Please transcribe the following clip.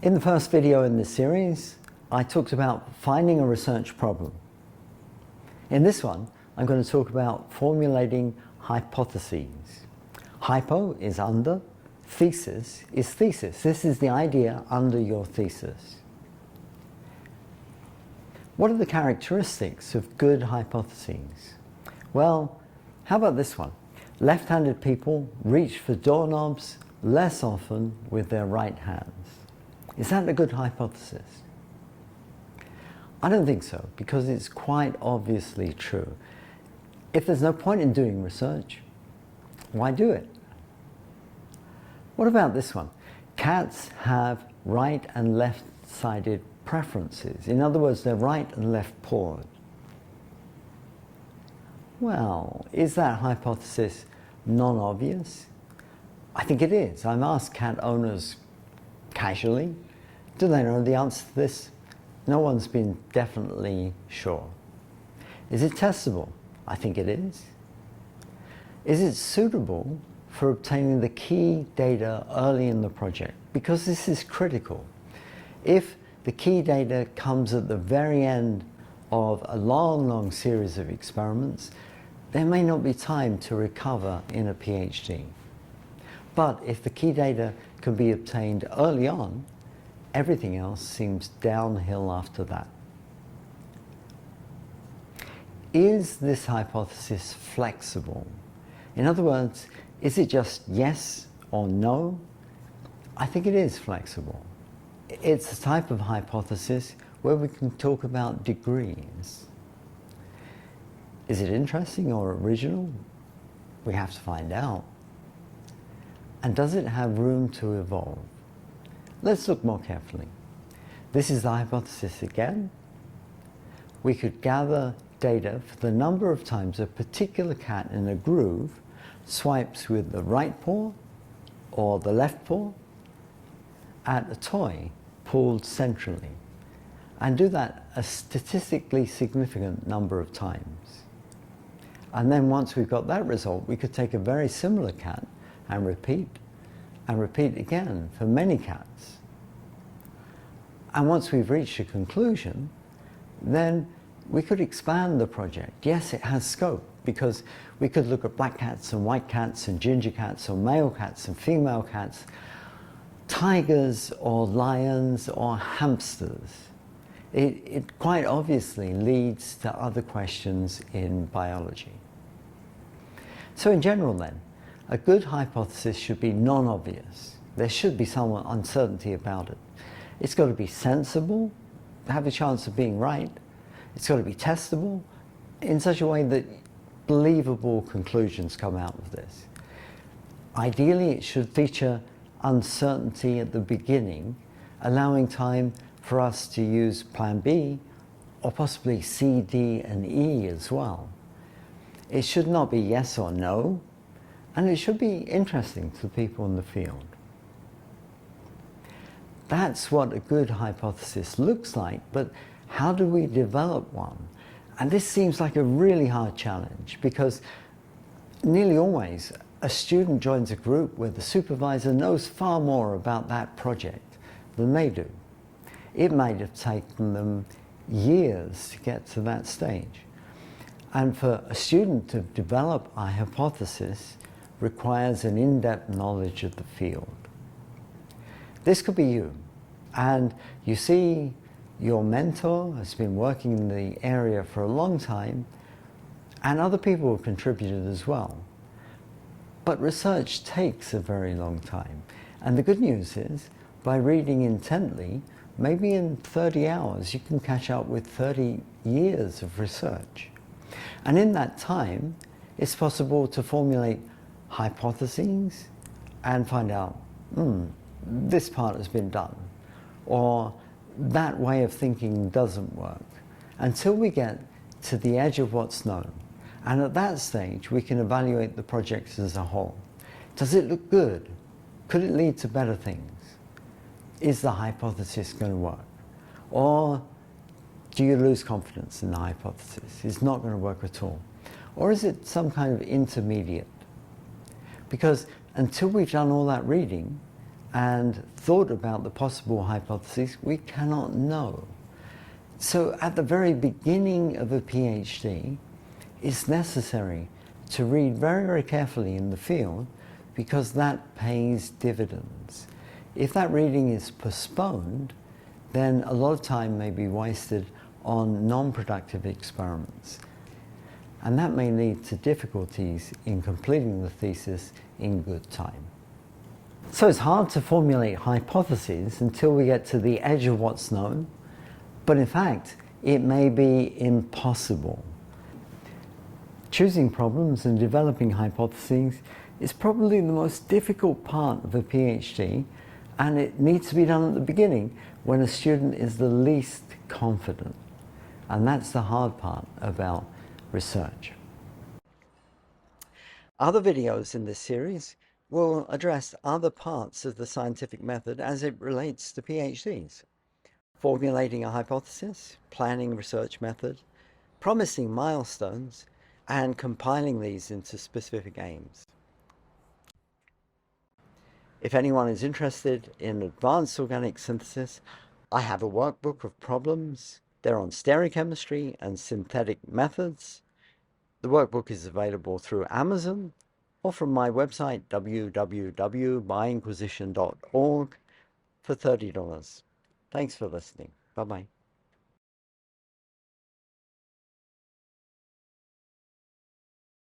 In the first video in this series, I talked about finding a research problem. In this one, I'm going to talk about formulating hypotheses. Hypo is under, thesis is thesis. This is the idea under your thesis. What are the characteristics of good hypotheses? Well, how about this one? Left-handed people reach for doorknobs less often with their right hands. Is that a good hypothesis? I don't think so, because it's quite obviously true. If there's no point in doing research, why do it? What about this one? Cats have right and left-sided preferences. In other words, they're right and left pawed. Well, is that hypothesis non-obvious? I think it is. I've asked cat owners casually, do they know the answer to this? No one's been definitely sure. Is it testable? I think it is. Is it suitable for obtaining the key data early in the project? Because this is critical. If the key data comes at the very end of a long series of experiments, there may not be time to recover in a PhD. But if the key data can be obtained early on, everything else seems downhill after that. Is this hypothesis flexible? In other words, is it just yes or no? I think it is flexible. It's a type of hypothesis where we can talk about degrees. Is it interesting or original? We have to find out. And does it have room to evolve? Let's look more carefully. This is the hypothesis again. We could gather data for the number of times a particular cat in a groove swipes with the right paw or the left paw at a toy pulled centrally, and do that a statistically significant number of times. And then once we've got that result, we could take a very similar cat and repeat again for many cats. And once we've reached a conclusion, then we could expand the project. Yes, it has scope, because we could look at black cats and white cats and ginger cats or male cats and female cats, tigers or lions or hamsters. It quite obviously leads to other questions in biology. So in general then, a good hypothesis should be non-obvious. There should be some uncertainty about it. It's got to be sensible, have a chance of being right. It's got to be testable in such a way that believable conclusions come out of this. Ideally, it should feature uncertainty at the beginning, allowing time for us to use plan B or possibly C, D, and E as well. It should not be yes or no, and it should be interesting to people in the field. That's what a good hypothesis looks like, but how do we develop one? And this seems like a really hard challenge, because nearly always a student joins a group where the supervisor knows far more about that project than they do. It might have taken them years to get to that stage. And for a student to develop a hypothesis requires an in-depth knowledge of the field. This could be you, and you see your mentor has been working in the area for a long time, and other people have contributed as well. But research takes a very long time. And the good news is, by reading intently, maybe in 30 hours you can catch up with 30 years of research. And in that time, it's possible to formulate hypotheses and find out, this part has been done, or that way of thinking doesn't work, until we get to the edge of what's known. And at that stage, we can evaluate the project as a whole. Does it look good? Could it lead to better things? Is the hypothesis going to work? Or do you lose confidence in the hypothesis? It's not going to work at all. Or is it some kind of intermediate? Because until we've done all that reading and thought about the possible hypotheses, we cannot know. So at the very beginning of a PhD, it's necessary to read very, very carefully in the field, because that pays dividends. If that reading is postponed, then a lot of time may be wasted on non-productive experiments. And that may lead to difficulties in completing the thesis in good time. So it's hard to formulate hypotheses until we get to the edge of what's known, but in fact, it may be impossible. Choosing problems and developing hypotheses is probably the most difficult part of a PhD, and it needs to be done at the beginning when a student is the least confident. And that's the hard part about research. Other videos in this series will address other parts of the scientific method as it relates to PhDs. Formulating a hypothesis, planning research method, promising milestones, and compiling these into specific aims. If anyone is interested in advanced organic synthesis, I have a workbook of problems. They're on stereochemistry and synthetic methods. The workbook is available through Amazon or from my website www.byinquisition.org for $30. Thanks for listening. Bye-bye.